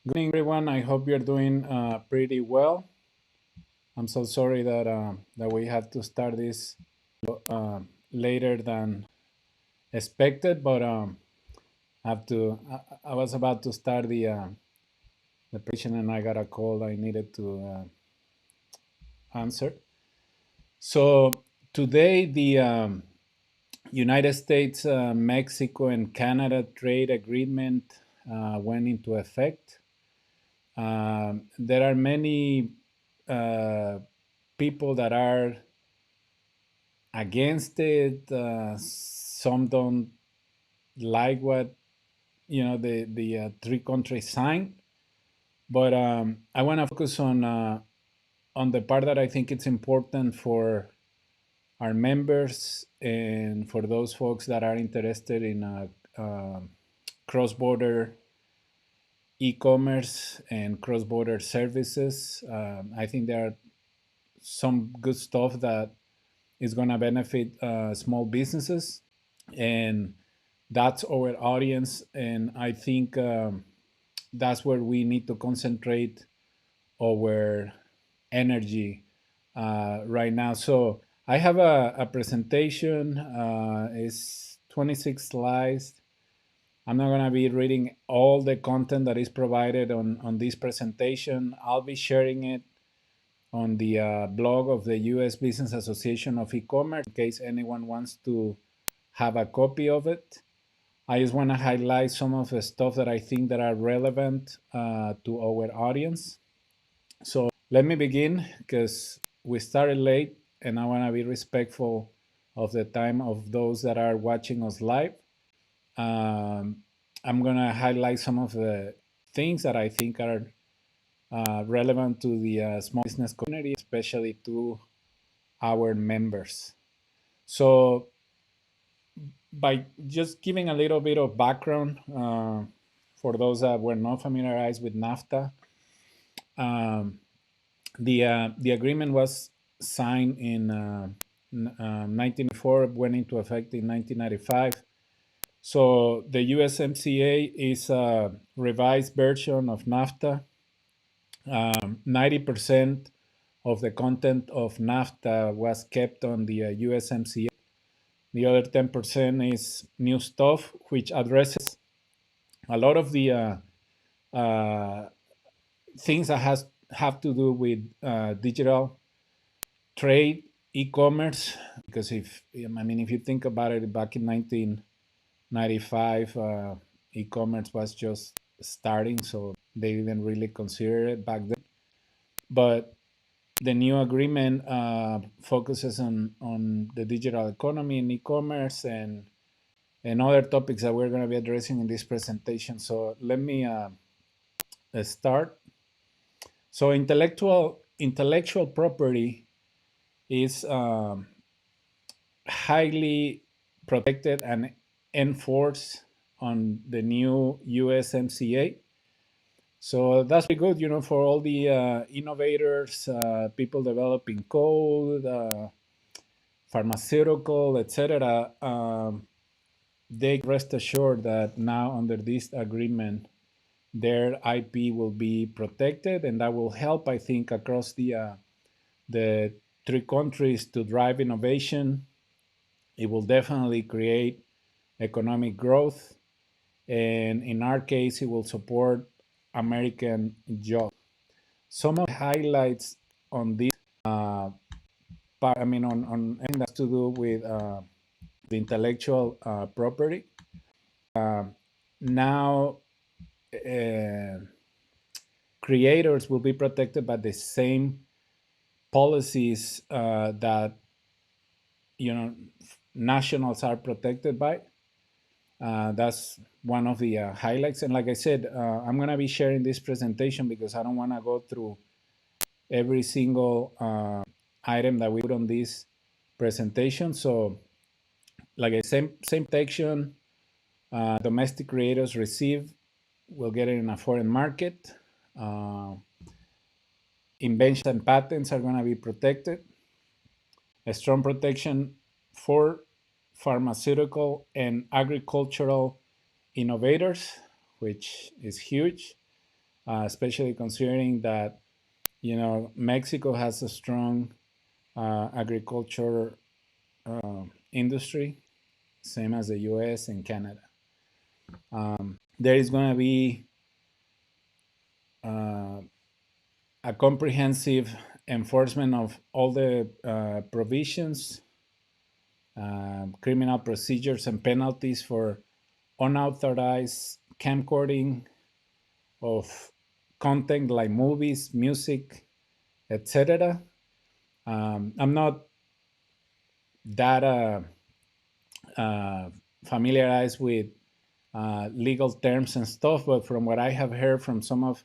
Good evening, everyone. I hope you're doing pretty well. I'm so sorry that we had to start this uh, later than expected, but have to. I was about to start the presentation, and I got a call I needed to answer. So today, the United States, Mexico, and Canada trade agreement went into effect. There are many people that are against it. Some don't like what the three countries signed, but I want to focus on the part that I think it's important for our members and for those folks that are interested in cross-border e-commerce and cross-border services. I think there are some good stuff that is going to benefit small businesses, and that's our audience. And I think that's where we need to concentrate our energy right now. So I have a presentation. It's 26 slides. I'm not going to be reading all the content that is provided on this presentation. I'll be sharing it on the blog of the US Business Association of E-commerce in case anyone wants to have a copy of it. I just want to highlight some of the stuff that I think that are relevant to our audience. So let me begin because we started late and I want to be respectful of the time of those that are watching us live. Um, I'm going to highlight some of the things that I think are relevant to the small business community, especially to our members. So, by just giving a little bit of background for those that were not familiarized with NAFTA, um, the agreement was signed in 1994, went into effect in 1995. So the USMCA is a revised version of NAFTA. 90% of the content of NAFTA was kept on the USMCA. The other 10% is new stuff, which addresses a lot of the uh, things that have to do with digital trade, e-commerce. Because if you think about it, back in 1995, e-commerce was just starting, so they didn't really consider it back then. But the new agreement focuses on the digital economy and e-commerce and other topics that we're going to be addressing in this presentation. So let me start. So intellectual property is highly protected and enforced on the new USMCA. So that's pretty good, for all the innovators, people developing code, pharmaceutical, etc. They rest assured that now under this agreement, their IP will be protected, and that will help, I think, across the three countries to drive innovation. It will definitely create economic growth, and in our case, it will support American jobs. Some of the highlights on this part, on anything that's to do with the intellectual property. Now, uh, creators will be protected by the same policies that nationals are protected by. That's one of the highlights. And like I said, I'm going to be sharing this presentation because I don't want to go through every single item that we put on this presentation. So, like I said, same protection domestic creators receive will get it in a foreign market. Uh, Inventions and patents are going to be protected. A strong protection for pharmaceutical and agricultural innovators, which is huge. especially considering that Mexico has a strong agriculture industry, same as the U.S. and Canada. There is going to be uh, a comprehensive enforcement of all the provisions, criminal procedures, and penalties for unauthorized camcording of content like movies, music, etc. I'm not that uh, familiarized with legal terms and stuff, but from what I have heard from some of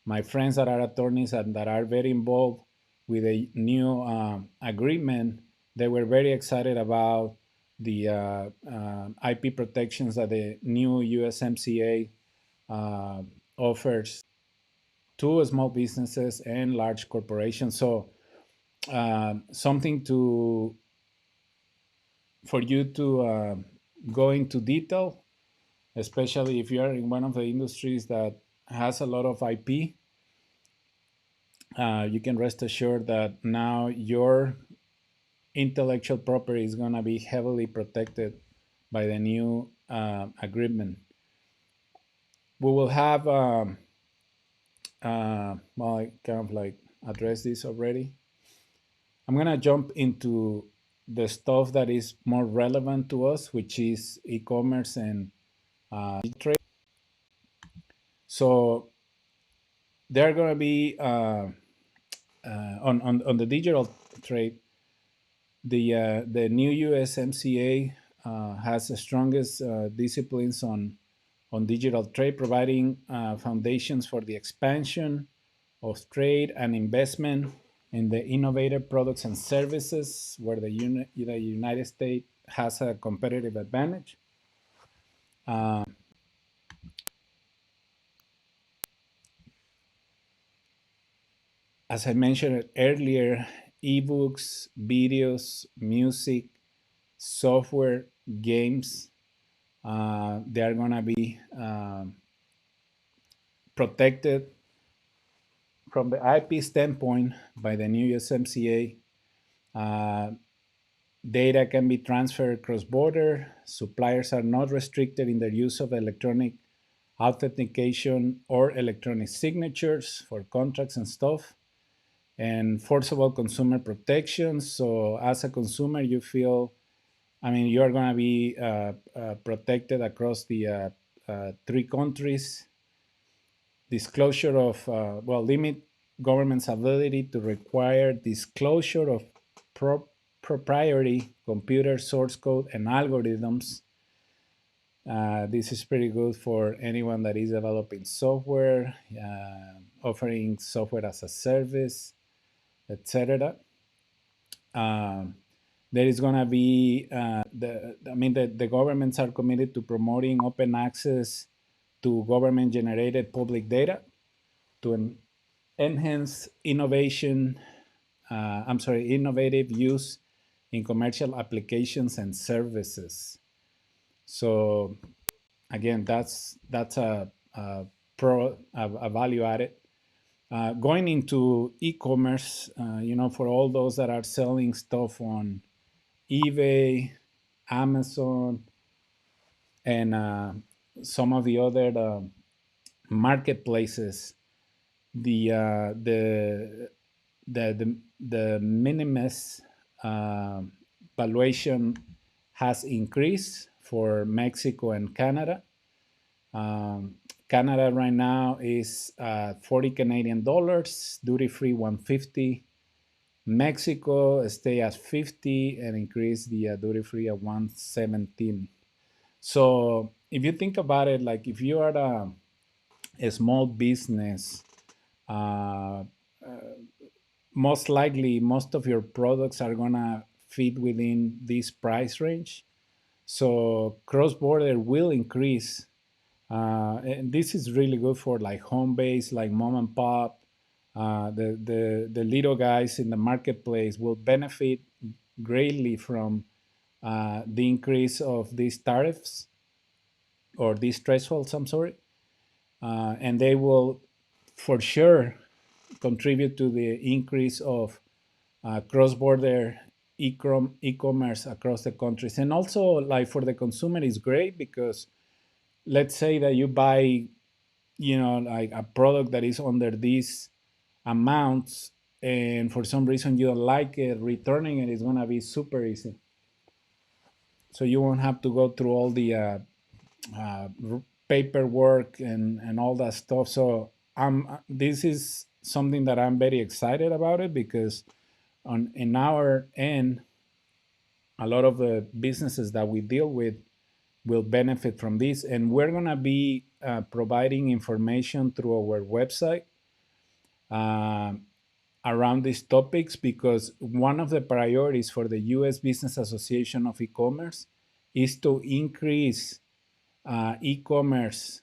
my friends that are attorneys and that are very involved with a new agreement, they were very excited about the IP protections that the new USMCA offers to small businesses and large corporations. So something to for you to go into detail, especially if you are in one of the industries that has a lot of IP. You can rest assured that now your intellectual property is going to be heavily protected by the new agreement. We will have, well, I kind of like addressed this already. I'm going to jump into the stuff that is more relevant to us, which is e-commerce and trade. So there are going to be on the digital trade, the new USMCA has the strongest disciplines on digital trade, providing foundations for the expansion of trade and investment in the innovative products and services where the United States has a competitive advantage. As I mentioned earlier, ebooks, videos, music, software, games, they are going to be protected from the IP standpoint by the new USMCA. Data can be transferred cross-border. Suppliers are not restricted in their use of electronic authentication or electronic signatures for contracts and stuff. And forcible consumer protections. So as a consumer, you feel, I mean, you're going to be protected across the three countries. Disclosure of, well, limit government's ability to require disclosure of proprietary computer source code and algorithms. This is pretty good for anyone that is developing software, offering software as a service, etc. Um, there is going to be the governments are committed to promoting open access to government generated public data to enhance innovative use in commercial applications and services. So again, that's a a value added. Going into e-commerce, for all those that are selling stuff on eBay, Amazon, and some of the other marketplaces, the the minimus uh, valuation has increased for Mexico and Canada. Canada right now is 40 Canadian dollars, duty free 150. Mexico stay at 50 and increase the duty free at 117. So if you think about it, like if you are a small business, uh, most likely most of your products are gonna fit within this price range. So cross border will increase, and this is really good for like home base, like mom and pop. The little guys in the marketplace will benefit greatly from the increase of these tariffs or these thresholds. I'm sorry, and they will for sure contribute to the increase of cross-border e-commerce across the countries. And also, like for the consumer, is great because let's say that you buy, like a product that is under these amounts, and for some reason you don't like it, returning it is gonna be super easy. So you won't have to go through all the uh, paperwork and all that stuff. So this is something that I'm very excited about it because on in our end, a lot of the businesses that we deal with will benefit from this, and we're gonna be providing information through our website uh, around these topics because one of the priorities for the U.S. Business Association of E-commerce is to increase e-commerce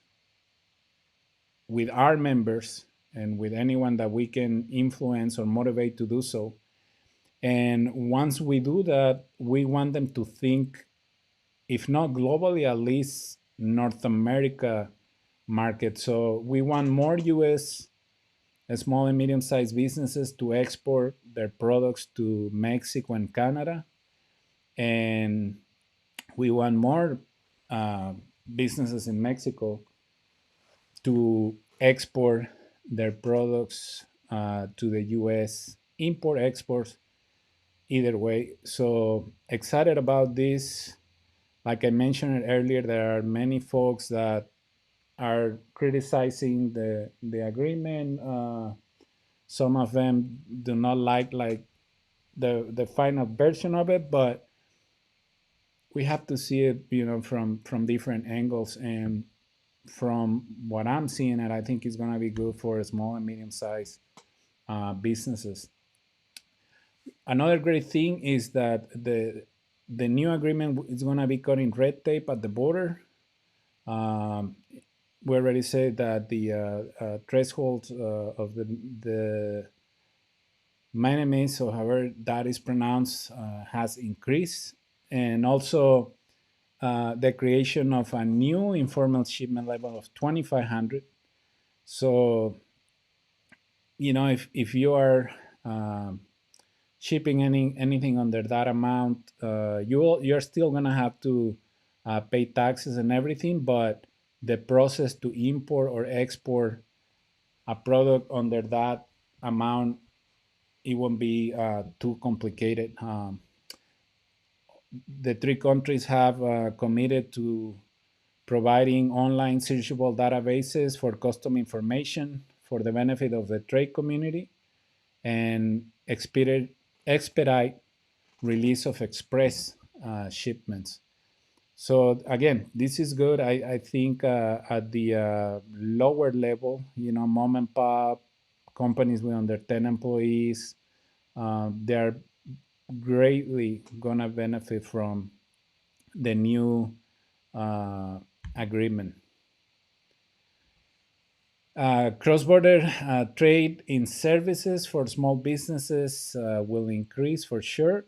with our members and with anyone that we can influence or motivate to do so. And once we do that, we want them to think, if not globally, at least North America market. So we want more US small and medium sized businesses to export their products to Mexico and Canada. And we want more uh, businesses in Mexico to export their products to the US, import exports, either way. So excited about this. Like I mentioned earlier, there are many folks that are criticizing the agreement. Some of them do not like the final version of it, but we have to see it, from different angles. And from what I'm seeing, it I think it's going to be good for small and medium sized businesses. Another great thing is that the new agreement is going to be cutting red tape at the border. Um, we already said that the threshold of the mayonnaise, or however that is pronounced, has increased, and also the creation of a new informal shipment level of 2,500. So, if you are shipping anything under that amount, you're still gonna have to pay taxes and everything, but the process to import or export a product under that amount, it won't be too complicated. The three countries have committed to providing online searchable databases for custom information for the benefit of the trade community, and expedite release of express shipments. So again, this is good. I think at the lower level, mom and pop companies with under 10 employees, they're greatly gonna benefit from the new agreement. Cross-border trade in services for small businesses will increase for sure.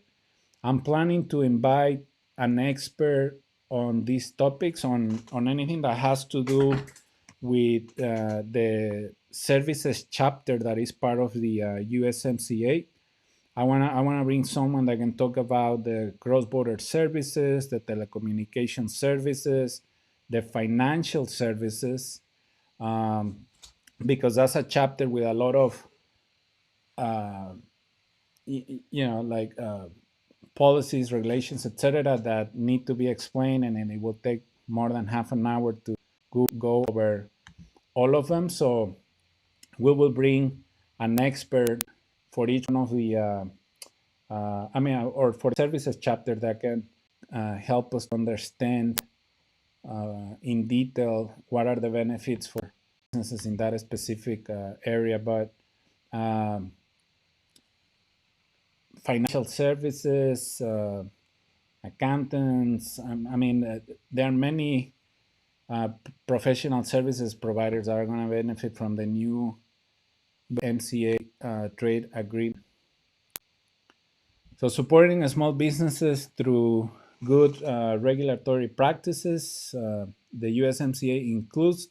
I'm planning to invite an expert on these topics, on anything that has to do with the services chapter that is part of the USMCA. I wanna bring someone that can talk about the cross-border services, the telecommunication services, the financial services, um, because that's a chapter with a lot of uh, like policies, regulations, etc., that need to be explained, and then it will take more than half an hour to go over all of them. So we will bring an expert for each one of the or for the services chapter that can help us understand in detail what are the benefits for businesses in that specific area. But um, financial services, accountants, there are many professional services providers that are going to benefit from the new MCA trade agreement. So supporting small businesses through good regulatory practices, the USMCA includes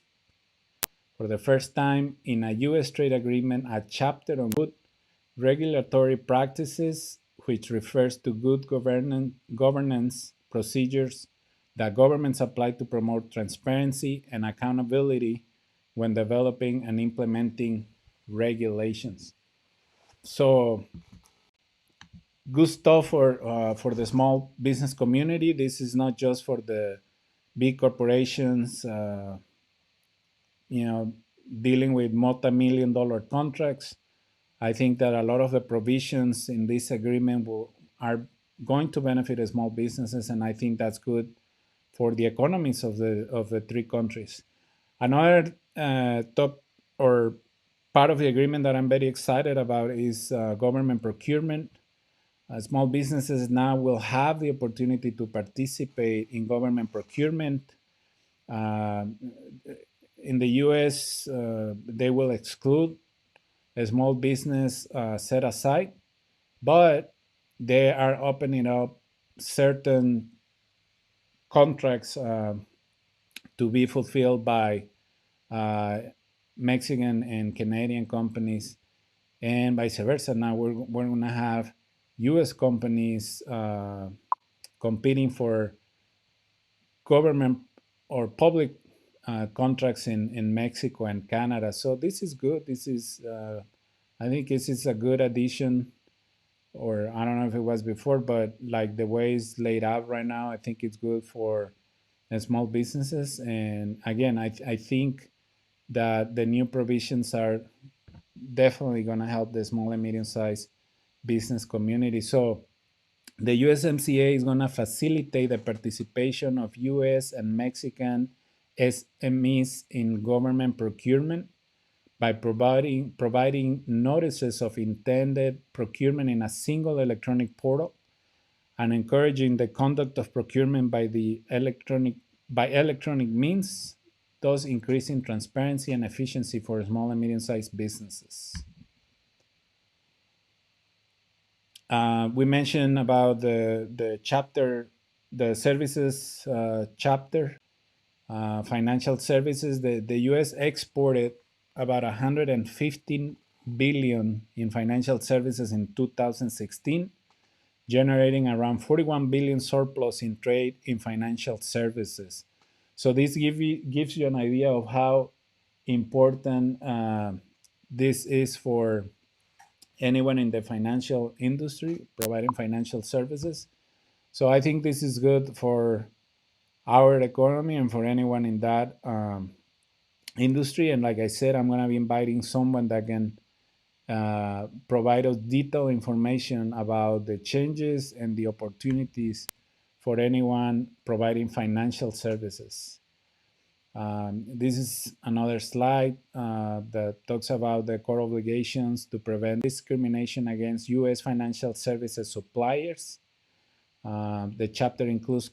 For the first time in a U.S. trade agreement, a chapter on good regulatory practices, which refers to good governance procedures that governments apply to promote transparency and accountability when developing and implementing regulations. So, good stuff for the small business community. This is not just for the big corporations, you know, dealing with multi-million dollar contracts. I think that a lot of the provisions in this agreement are going to benefit small businesses, and I think that's good for the economies of the three countries. Another top or part of the agreement that I'm very excited about is government procurement. Small businesses now will have the opportunity to participate in government procurement. Uh, in the US, they will exclude a small business set aside, but they are opening up certain contracts to be fulfilled by uh, Mexican and Canadian companies, and vice versa. Now we're going to have US companies competing for government or public contracts in Mexico and Canada. So this is good. I think this is a good addition, or I don't know if it was before, but like the way it's laid out right now, I think it's good for small businesses. And again, I think that the new provisions are definitely going to help the small and medium sized business community. So the USMCA is going to facilitate the participation of US and Mexican SMEs in government procurement by providing notices of intended procurement in a single electronic portal and encouraging the conduct of procurement by electronic means, thus increasing transparency and efficiency for small and medium-sized businesses. We mentioned about the chapter, the services chapter, financial services. The U.S. exported about 115 billion in financial services in 2016, generating around 41 billion surplus in trade in financial services. So this gives you an idea of how important this is for anyone in the financial industry providing financial services. So I think this is good for our economy and for anyone in that industry. And like I said, I'm going to be inviting someone that can provide us detailed information about the changes and the opportunities for anyone providing financial services. This is another slide that talks about the core obligations to prevent discrimination against U.S. financial services suppliers. The chapter includes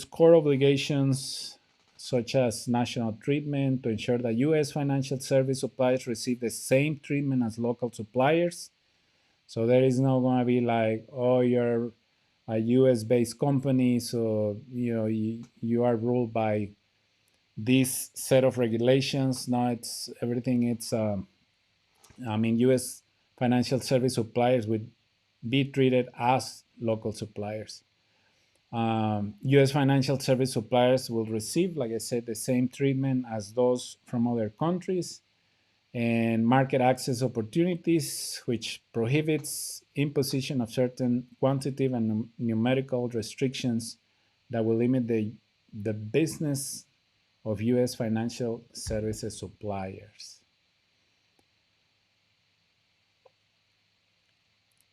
core obligations such as national treatment to ensure that U.S. financial service suppliers receive the same treatment as local suppliers. So there is not going to be like, oh, you're a U.S. based company, so you are ruled by this set of regulations. No, it's everything. I mean, U.S. financial service suppliers would be treated as local suppliers. U.S. financial service suppliers will receive, like I said, the same treatment as those from other countries, and market access opportunities, which prohibits imposition of certain quantitative and numerical restrictions that will limit the business of U.S. financial services suppliers.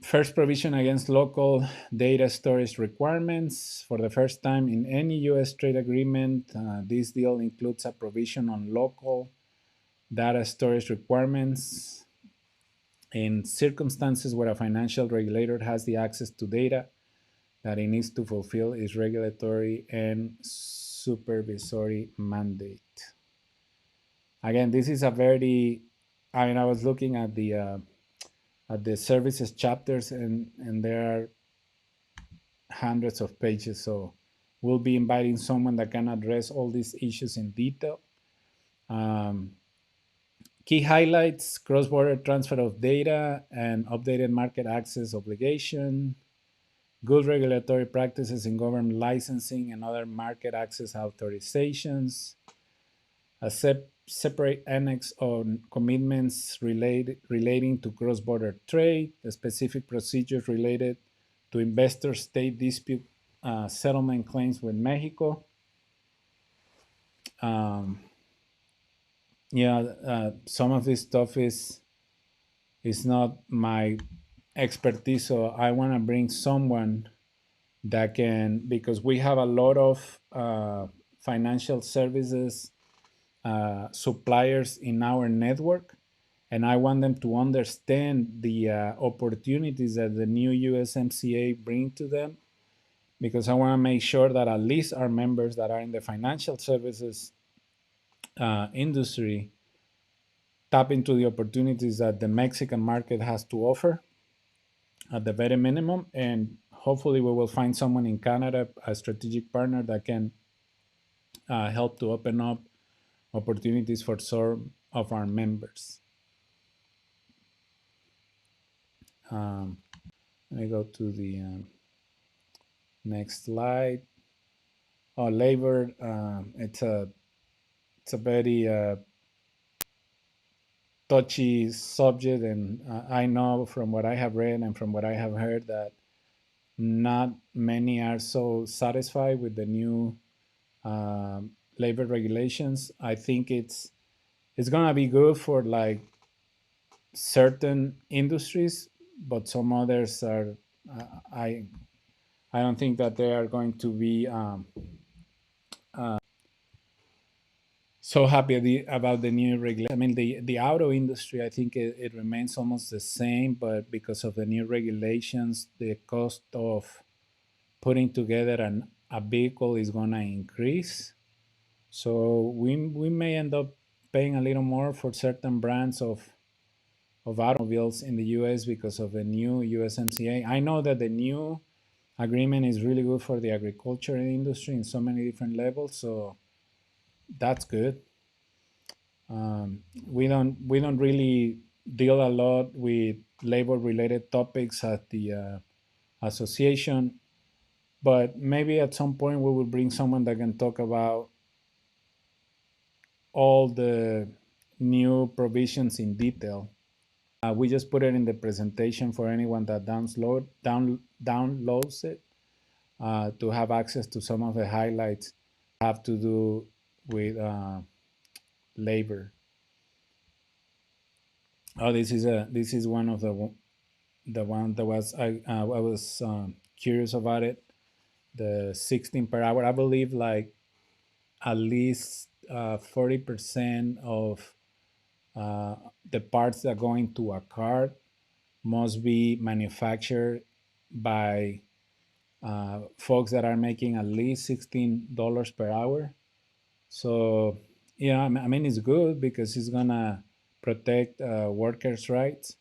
First, provision against local data storage requirements. For the first time in any U.S. trade agreement, this deal includes a provision on local data storage requirements in circumstances where a financial regulator has the access to data that it needs to fulfill its regulatory and supervisory mandate. Again, this is a very, I mean, I was looking at the services chapters, and there are hundreds of pages. So we'll be inviting someone that can address all these issues in detail. Key highlights: cross-border transfer of data and updated market access obligation, good regulatory practices in government licensing and other market access authorizations, a separate annex on commitments relating to cross-border trade, the specific procedures related to investor-state dispute settlement claims with Mexico. Um, yeah, some of this stuff is not my expertise, so I want to bring someone that can, because we have a lot of financial services suppliers in our network, and I want them to understand the opportunities that the new USMCA bring to them, because I want to make sure that at least our members that are in the financial services industry tap into the opportunities that the Mexican market has to offer at the very minimum. And hopefully, we will find someone in Canada, a strategic partner that can help to open up opportunities for some of our members. Um, Let me go to the next slide. Oh, labor. It's a very touchy subject, and I know from what I have read and from what I have heard that not many are so satisfied with the new labor regulations. I think it's gonna be good for like certain industries, but some others are. I I don't think that they are going to be so happy about the new regulation. I mean, the auto industry, I think it remains almost the same, but because of the new regulations, the cost of putting together a vehicle is going to increase. So we may end up paying a little more for certain brands of automobiles in the US because of the new USMCA. I know that the new agreement is really good for the agriculture industry in so many different levels, so that's good. We don't really deal a lot with labor related topics at the association, but maybe at some point we will bring someone that can talk about all the new provisions in detail. We just put it in the presentation for anyone that downloads it to have access to some of the highlights have to do with labor. Oh, this is one of the one that was I was curious about it. The 16 per hour. I believe like at least 40% of the parts that go into a car must be manufactured by folks that are making at least $16 per hour. So yeah, I mean it's good because it's gonna protect workers' rights.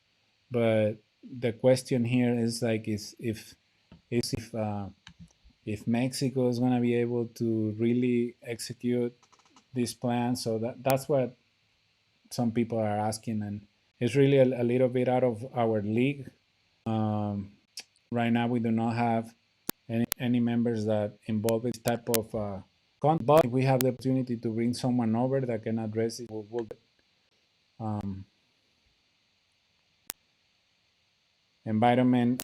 But the question here is like is if Mexico is gonna be able to really execute this plan. So that's what some people are asking, and it's really a little bit out of our league. Um, right now, we do not have any members that involved with this type of content. But if we have the opportunity to bring someone over that can address it, we'll um, environment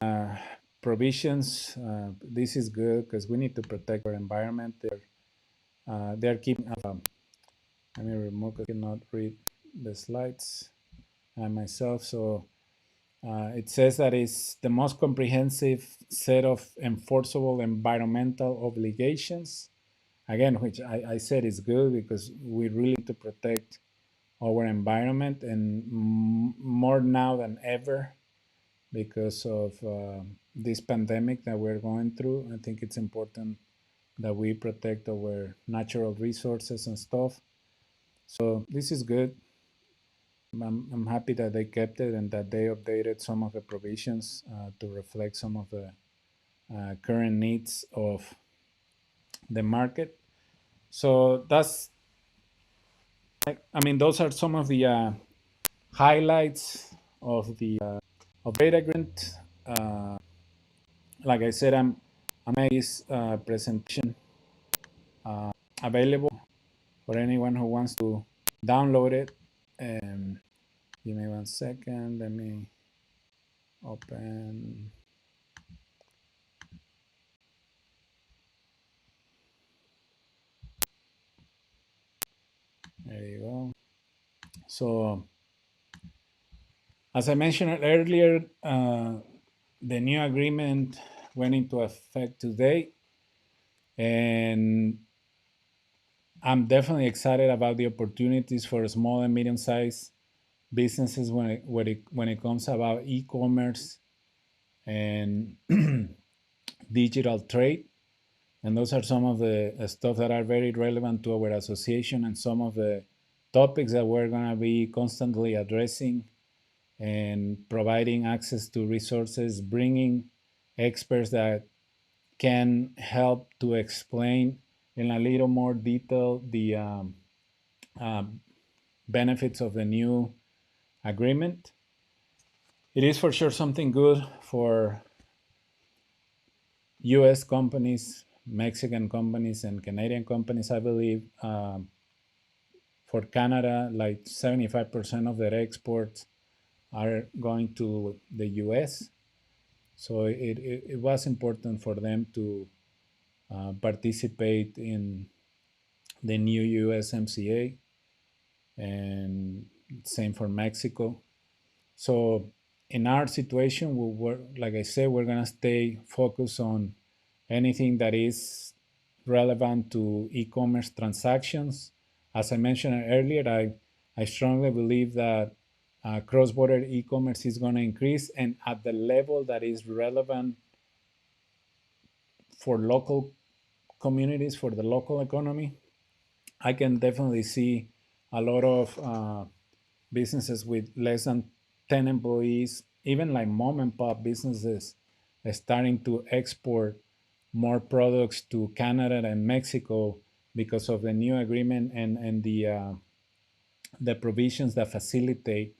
provisions. This is good because we need to protect our environment. They're keeping. Let me remove. I cannot read the slides myself. So it says that it's the most comprehensive set of enforceable environmental obligations. Again, which I said is good because we really need to protect our environment and more now than ever because of this pandemic that we're going through. I think it's important that we protect our natural resources and stuff. So this is good. I'm happy that they kept it and that they updated some of the provisions to reflect some of the current needs of the market. So that's, I mean, those are some of the highlights of the trade agreement. Uh, like I said, I made this presentation available for anyone who wants to download it. Um, Give me 1 second. Let me open. There you go. So, as I mentioned earlier, the new agreement went into effect today, and I'm definitely excited about the opportunities for small and medium-sized businesses when it comes about e-commerce and digital trade. And those are some of the stuff that are very relevant to our association and some of the topics that we're going to be constantly addressing and providing access to resources, bringing experts that can help to explain in a little more detail the um, benefits of the new agreement. It is for sure something good for US companies, Mexican companies, and Canadian companies. I believe for Canada, like 75% of their exports are going to the US. So it was important for them to participate in the new USMCA, and same for Mexico. So in our situation, like I said, we're gonna stay focused on anything that is relevant to e-commerce transactions. As I mentioned earlier, I strongly believe that cross-border e-commerce is going to increase and at the level that is relevant for local communities, for the local economy. I can definitely see a lot of businesses with less than 10 employees, even like mom and pop businesses, starting to export more products to Canada and Mexico because of the new agreement and the provisions that facilitate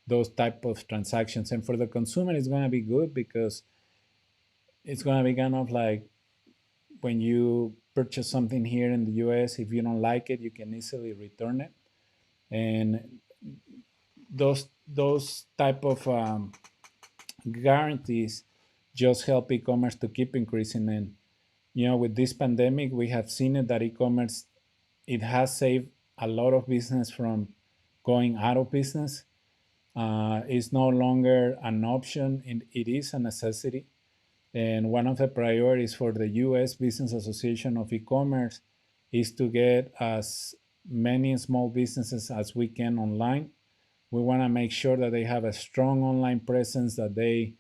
those type of transactions. And for the consumer, it's going to be good because it's going to be kind of like when you purchase something here in the US, if you don't like it, you can easily return it. And those type of guarantees just help e-commerce to keep increasing. And with this pandemic, we have seen it that e-commerce, it has saved a lot of business from going out of business. It's no longer an option, and it is a necessity. And one of the priorities for the US Business Association of E-commerce is to get as many small businesses as we can online. We want to make sure that they have a strong online presence, that they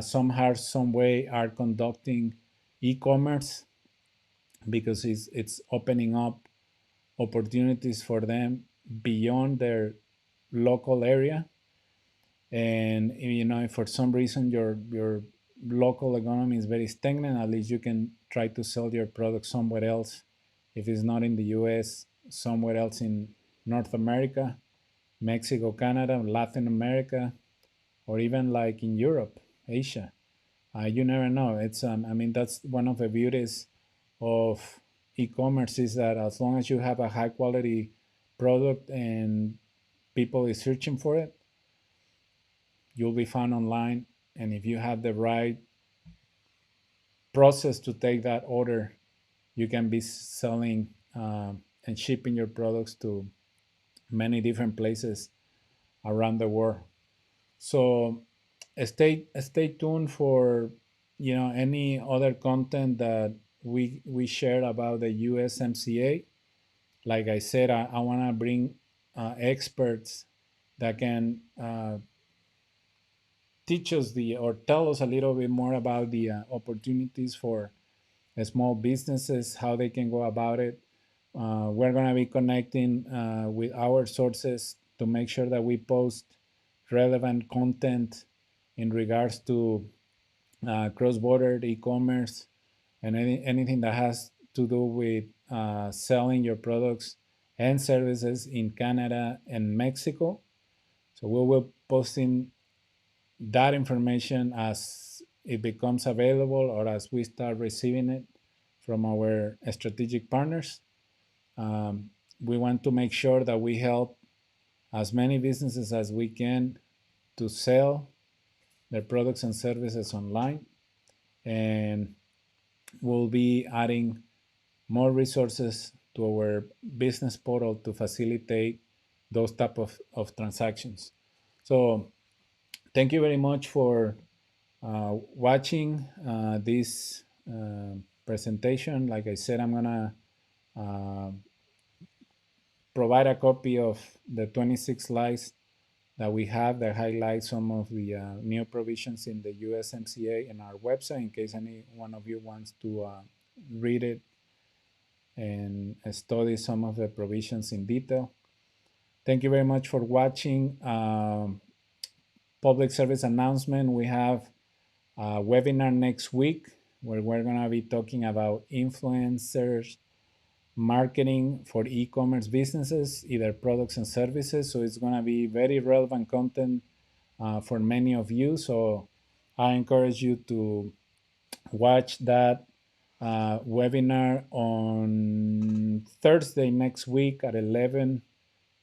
somehow, some way are conducting e-commerce because it's opening up opportunities for them beyond their local area. And if for some reason your local economy is very stagnant, at least you can try to sell your product somewhere else. If it's not in the US, somewhere else in North America, Mexico, Canada, Latin America, or even like in Europe, Asia. You never know. I mean, that's one of the beauties of e-commerce, is that as long as you have a high quality product and people is searching for it, you'll be found online. And if you have the right process to take that order, you can be selling and shipping your products to many different places around the world. So stay tuned for any other content that we share about the USMCA. Like I said, I want to bring experts that can teach us or tell us a little bit more about the opportunities for small businesses, how they can go about it. We're going to be connecting with our sources to make sure that we post relevant content in regards to cross-border e-commerce and anything that has to do with selling your products and services in Canada and Mexico. So we will posting that information as it becomes available or as we start receiving it from our strategic partners. Um, we want to make sure that we help as many businesses as we can to sell their products and services online, and we'll be adding more resources to our business portal to facilitate those type of transactions. So thank you very much for watching this presentation. Like I said, I'm gonna uh, provide a copy of the 26 slides that we have that highlight some of the new provisions in the USMCA in our website in case any one of you wants to read it and study some of the provisions in detail. Thank you very much for watching. Public service announcement. We have a webinar next week where we're going to be talking about influencers marketing for e-commerce businesses, either products and services. So it's going to be very relevant content for many of you. So I encourage you to watch that webinar on Thursday next week at 11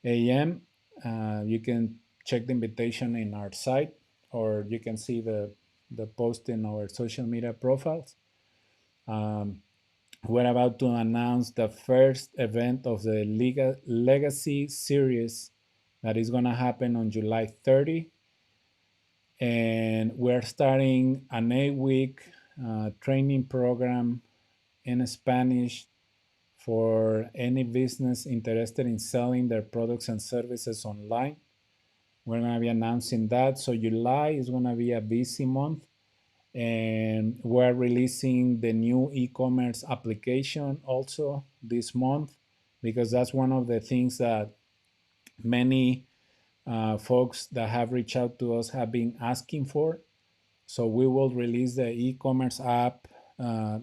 a.m. You can check the invitation in our site, or you can see the post in our social media profiles. Um, we're about to announce the first event of the Legacy series that is going to happen on July 30. And we're starting an 8-week training program in Spanish for any business interested in selling their products and services online. We're going to be announcing that. So July is going to be a busy month, and we're releasing the new e-commerce application also this month, because that's one of the things that many folks that have reached out to us have been asking for. So we will release the e-commerce app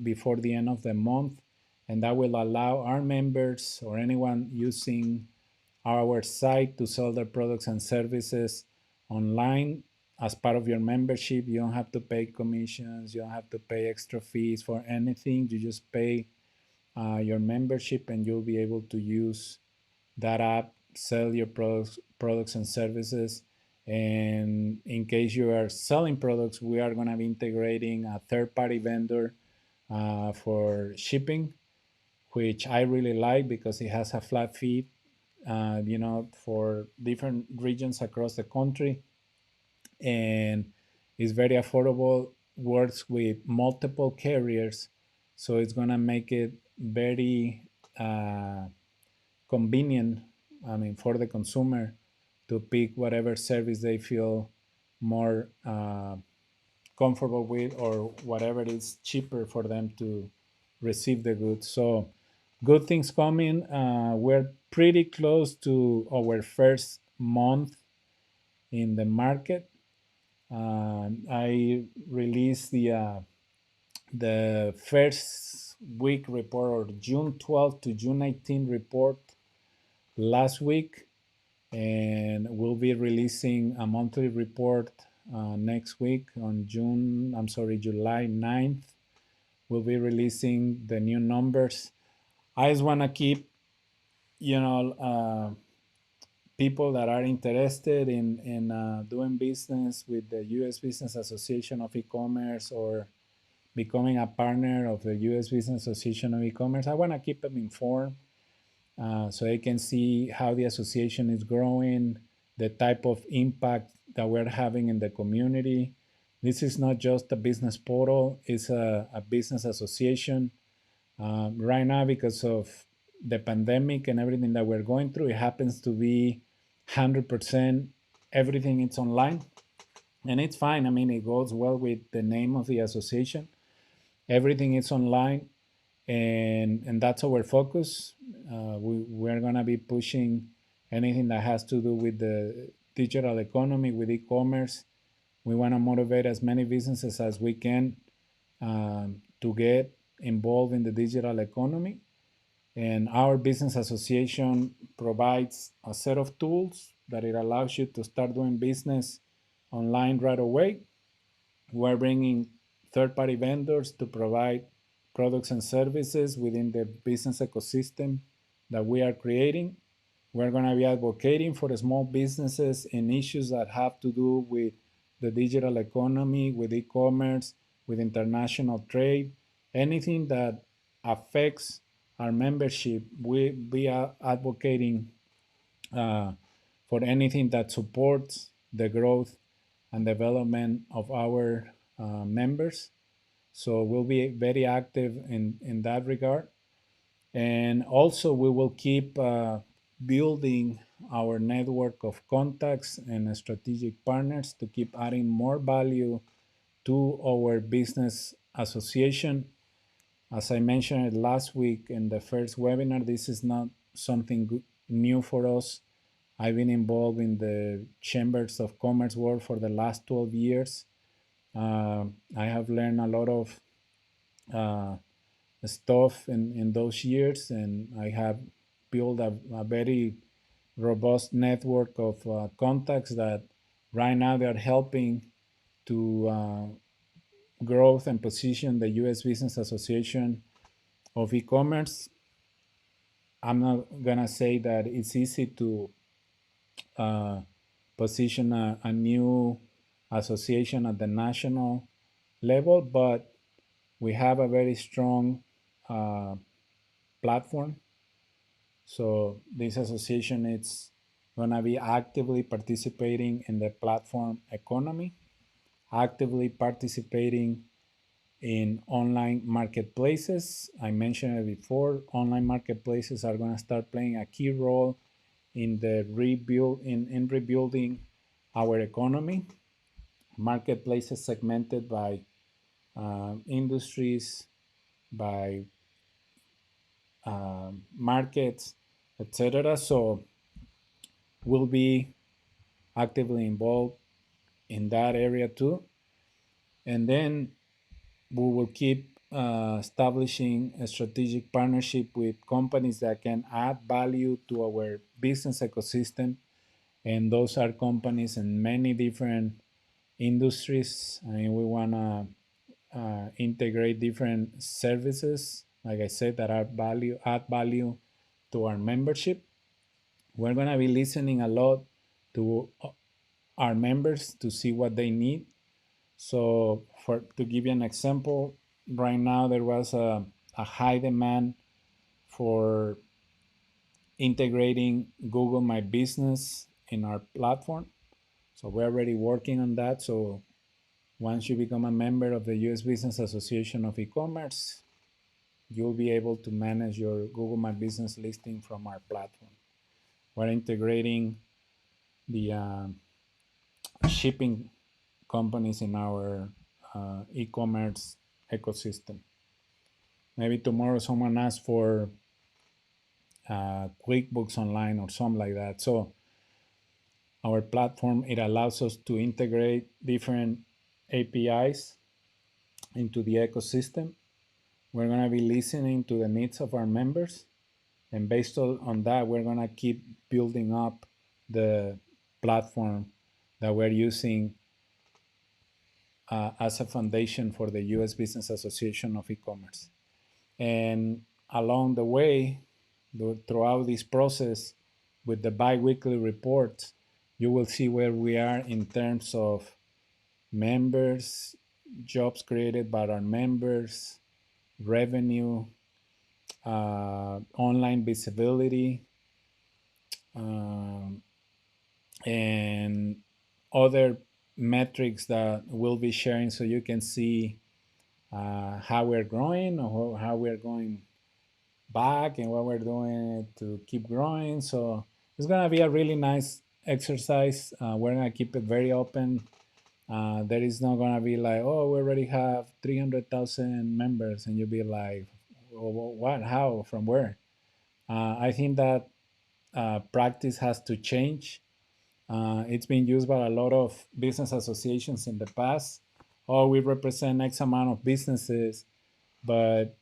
before the end of the month, and that will allow our members or anyone using our site to sell their products and services online as part of your membership. You don't have to pay commissions, you don't have to pay extra fees for anything. You just pay your membership and you'll be able to use that app, sell your products and services. And in case you are selling products, we are going to be integrating a third-party vendor for shipping, which I really like because it has a flat fee, for different regions across the country, and is very affordable. Works with multiple carriers, so it's gonna make it very convenient. I mean, for the consumer to pick whatever service they feel more comfortable with, or whatever is cheaper for them to receive the goods. So good things coming. We're pretty close to our first month in the market. I released the first week report, or June 12th to June 18th report last week, and we'll be releasing a monthly report next week on July 9th. We'll be releasing the new numbers. I just want to keep, people that are interested in doing business with the U.S. Business Association of E-commerce, or becoming a partner of the U.S. Business Association of E-commerce. I want to keep them informed so they can see how the association is growing, the type of impact that we're having in the community. This is not just a business portal, it's a business association. Right now, because of the pandemic and everything that we're going through, it happens to be 100% everything it's online, and it's fine. I mean, it goes well with the name of the association. Everything is online, and that's our focus. We're going to be pushing anything that has to do with the digital economy, with e-commerce. We want to motivate as many businesses as we can to get involved in the digital economy. And our business association provides a set of tools that it allows you to start doing business online right away. We're bringing third party vendors to provide products and services within the business ecosystem that we are creating. We're going to be advocating for small businesses in issues that have to do with the digital economy, with e commerce, with international trade, anything that affects our membership. We be advocating uh, for anything that supports the growth and development of our members. So we'll be very active in that regard. And also, we will keep building our network of contacts and strategic partners to keep adding more value to our business association. As I mentioned last week in the first webinar, this is not something new for us. I've been involved in the chambers of commerce world for the last 12 years. I have learned a lot of uh, stuff in those years, and I have built a very robust network of contacts that right now they are helping to growth and position the U.S. Business Association of e-commerce. I'm not gonna say that it's easy to uh, position a new association at the national level, but we have a very strong uh, platform. So this association is gonna be actively participating in the platform economy, actively participating in online marketplaces. I mentioned it before. Online marketplaces are going to start playing a key role in the in rebuilding our economy. Marketplaces segmented by industries, by markets, etc. So we'll be actively involved in that area too. And then we will keep establishing a strategic partnership with companies that can add value to our business ecosystem. And those are companies in many different industries. I mean, we want to integrate different services, like I said, that add value to our membership. We're going to be listening a lot to our members to see what they need. So, for to give you an example, right now there was a high demand for integrating Google My Business in our platform. So we're already working on that. So once you become a member of the US Business Association of E-commerce, you'll be able to manage your Google My Business listing from our platform. We're integrating the shipping companies in our e-commerce ecosystem. Maybe tomorrow someone asks for QuickBooks Online or something like that. So our platform, it allows us to integrate different APIs into the ecosystem. We're going to be listening to the needs of our members, and based on that, we're going to keep building up the platform that we're using as a foundation for the US Business Association of E-commerce. And along the way, throughout this process, with the bi-weekly reports, you will see where we are in terms of members, jobs created by our members, revenue, online visibility, um, and other metrics that we'll be sharing so you can see how we're growing or how we're going back and what we're doing to keep growing. So it's gonna be a really nice exercise. We're gonna keep it very open. There is not gonna be like, oh, we already have 300,000 members, and you'll be like, what? How? From where? I think that practice has to change. It's been used by a lot of business associations in the past. Oh, we represent X amount of businesses, but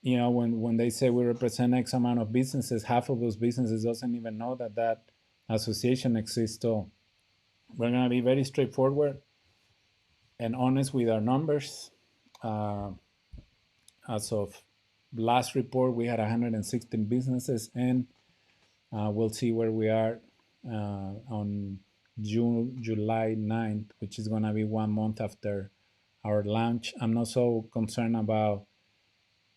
when they say we represent X amount of businesses, half of those businesses doesn't even know that that association exists. So we're going to be very straightforward and honest with our numbers. Uh, as of last report, we had 116 businesses, and we'll see where we are on July 9th, which is going to be 1 month after our launch. I'm not so concerned about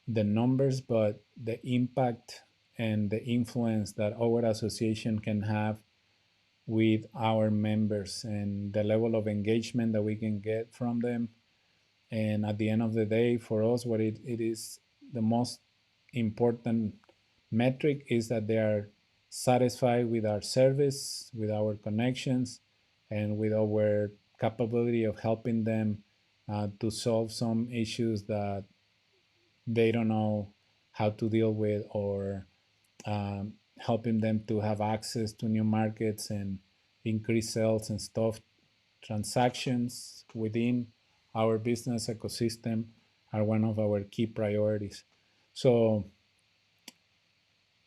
the numbers, but the impact and the influence that our association can have with our members and the level of engagement that we can get from them. And at the end of the day, for us, what it is the most important metric is that they are satisfied with our service, with our connections, and with our capability of helping them to solve some issues that they don't know how to deal with, or helping them to have access to new markets and increase sales and stuff. Transactions within our business ecosystem are one of our key priorities. So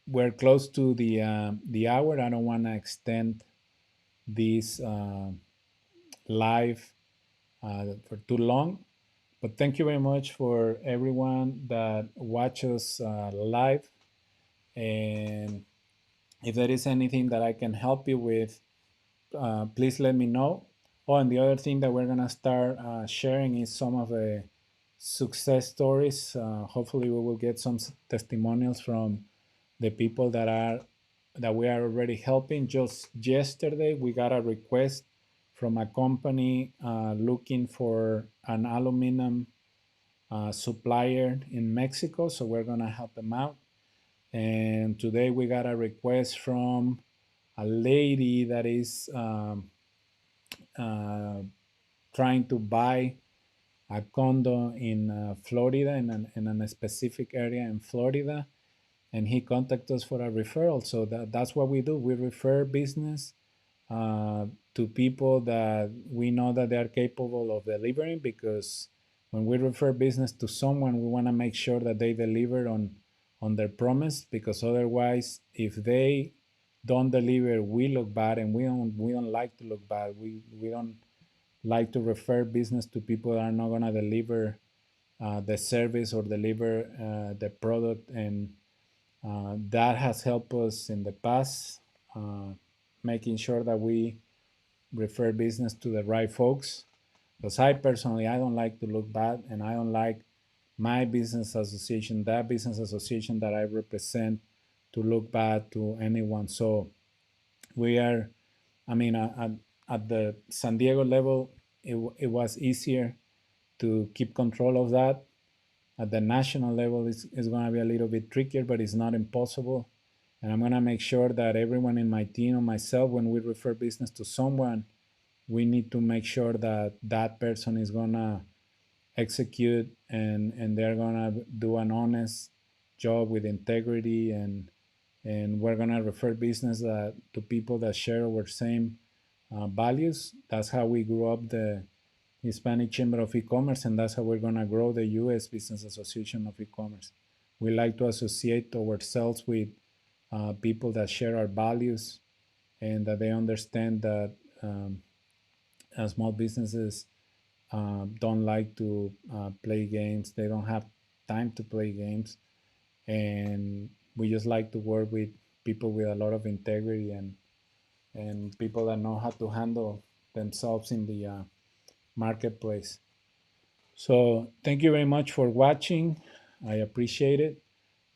we're close to the hour. I don't want to extend this live for too long, but thank you very much for everyone that watches live. And if there is anything that I can help you with, please let me know. Oh, and the other thing that we're gonna start sharing is some of the success stories. Hopefully, we will get some testimonials from the people that we are already helping. Just yesterday, we got a request from a company looking for an aluminum supplier in Mexico, so we're gonna help them out. And today, we got a request from a lady that is uh, trying to buy a condo in Florida, in a specific area in Florida, and he contacted us for a referral. So that's what we do. We refer business uh, to people that we know that they are capable of delivering, because when we refer business to someone, we want to make sure that they deliver on their promise, because otherwise, if they don't deliver, we look bad, and we don't like to look bad. We don't like to refer business to people that are not going to deliver the service or deliver the product. And that has helped us in the past, uh, making sure that we refer business to the right folks. Because I personally, I don't like to look bad, and I don't like my business association, that business association that I represent, to look bad to anyone. So we are, I mean, at the San Diego level, it was easier to keep control of that. At the national level, it's going to be a little bit trickier, but it's not impossible. And I'm going to make sure that everyone in my team or myself, when we refer business to someone, we need to make sure that that person is going to execute, and they're going to do an honest job with integrity. And we're going to refer business to people that share our same values. That's how we grew up the Hispanic Chamber of E-commerce, and that's how we're going to grow the U.S. Business Association of E-commerce. We like to associate ourselves with people that share our values, and that they understand that small businesses don't like to play games. They don't have time to play games, and we just like to work with people with a lot of integrity, and people that know how to handle themselves in the marketplace. So thank you very much for watching. I appreciate it.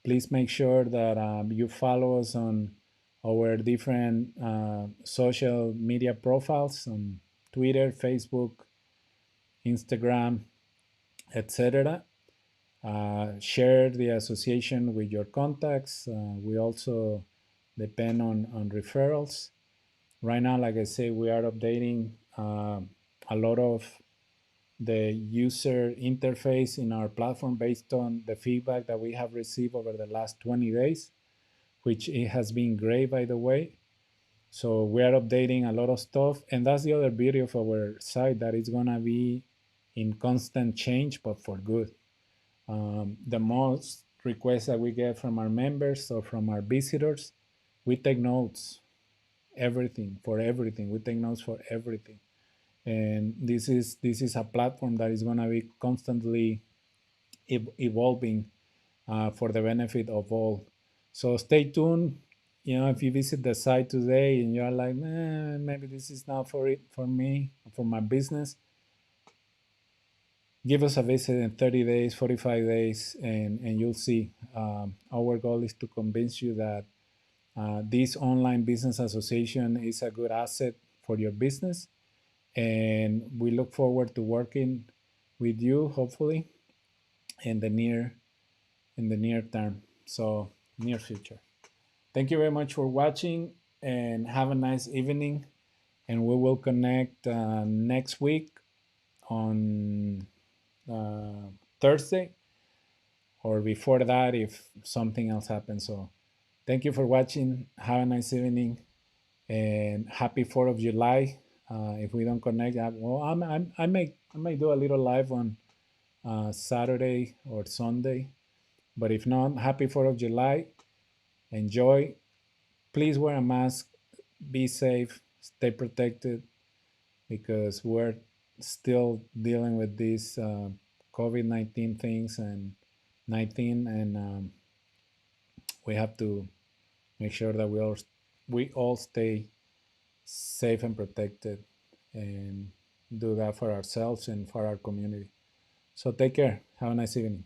Please make sure that you follow us on our different social media profiles on Twitter, Facebook, Instagram, etc. Share the association with your contacts. We also depend on referrals. Right now, like I say, we are updating a lot of the user interface in our platform based on the feedback that we have received over the last 20 days, which it has been great, by the way. So we are updating a lot of stuff, and that's the other beauty of our site, that it's gonna be in constant change, but for good. The most requests that we get from our members or from our visitors, we take notes, everything for everything. We take notes for everything, and this is a platform that is going to be constantly evolving for the benefit of all. So stay tuned. If you visit the site today and you're like, maybe this is not for me, for my business, give us a visit in 30 days, 45 days, and you'll see. Our goal is to convince you that this online business association is a good asset for your business, and we look forward to working with you, hopefully, in the near term. So near future. Thank you very much for watching, and have a nice evening. And we will connect next week on uh, Thursday, or before that if something else happens. So thank you for watching. Have a nice evening, and happy 4th of July. If we don't connect, I may do a little live on Saturday or Sunday. But if not, happy 4th of July. Enjoy. Please wear a mask. Be safe. Stay protected, because we're still dealing with these COVID-19 things and 19, and we have to make sure that we all stay safe and protected, and do that for ourselves and for our community. So take care. Have a nice evening.